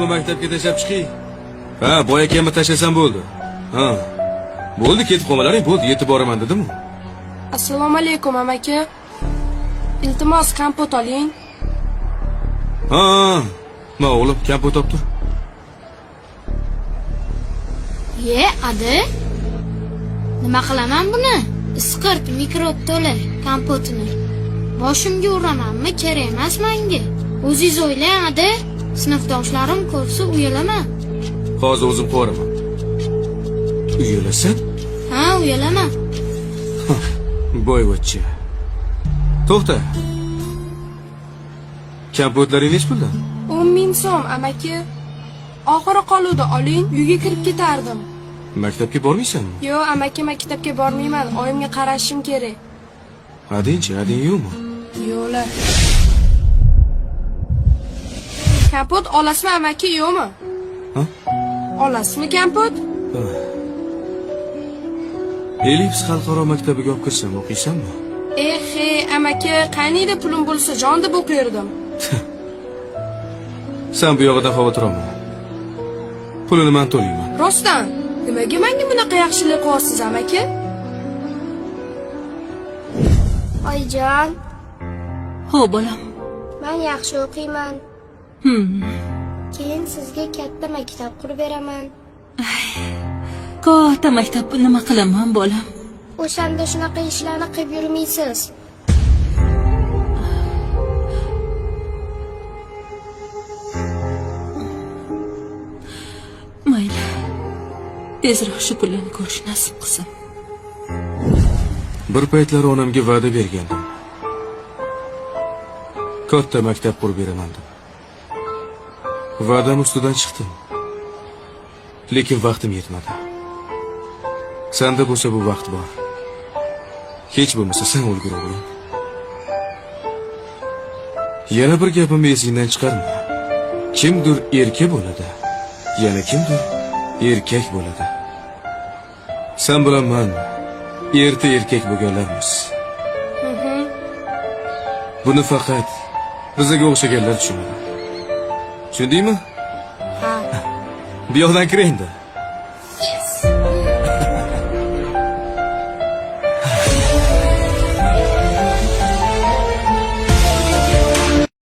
Maktabga tashlab chiqing. Ha, boy akamni tashlasam bo'ldi. Ha. Bo'ldi, ketib qolmalaring, bo'ldi, yetib boraman dedim-ku. Assalomu alaykum, amaki. Iltimos, kompot oling. Ha. Ma o'g'lim, kompot olib tur. Ye, adi. Nima qilaman buni? Isqirt mikrob to'la kompotini. Boshimga uramanmi, kerak emas menga. O'zingiz o'ylang, adi. Sinfdoshlarim ko'rsa uyalaman. Hozir o'zim qo'raman. Uyalasan? Ha, uyalaman. Boyvachcha. To'xta. Kompotlaring nech puldan? 10.000 so'm, amaki. Oxiri qoluvdi, oling, uyga kirib ketardim. Maktabga bormaysanmi? Yo'q, amaki, maktabga bormayman. Oyimga qarashim kerak. Ading-chi, ading yo'qmi? Yo'qla. Kompot olasizmi, amaki, yo'qmi? Ha? Olasizmi kompot? Elips xalqaro maktabiga olib kirsam o'qiysanmi? Ehe, amaki, qaniydi pulim bo'lsa, jon deb o'qirdim. Sen bu yoqdan xavotir olma. Pulini men to'layman. Rostdan, nimaga menga bunaqa yaxshilik qilyapsiz, amaki? Oyijon, Xo'p, bolam. men yaxshi o'qiyman. Keyin sizga katta maktab qurib beraman. Katta maktabni nima qilaman, bolam? O'shanda shunaqa ishlarni qilib yurmaysiz. Mayli. Tezroq shu pullarni ko'rish nasib qilsin. Bir paytlar onamga va'da bergandim. Katta maktab qurib beraman deb. Va'dam ustidan chiqdim. Lekin vaqtim yetmadi. Senda bo'lsa bu vaqt bor. Hech bo'lmasa sen o'lgur o'g'lim. Yana bir gapimni esingdan chiqarma. Kimdir erkak bo'ladi, yana kimdir erkak bo'ladi. Sen bilan men erta erkak bo'lganlarmiz. Buni faqat bizga o'xshaganlar tushunadi. Tushundingmi? Ha. Bu yoqdan kir endi.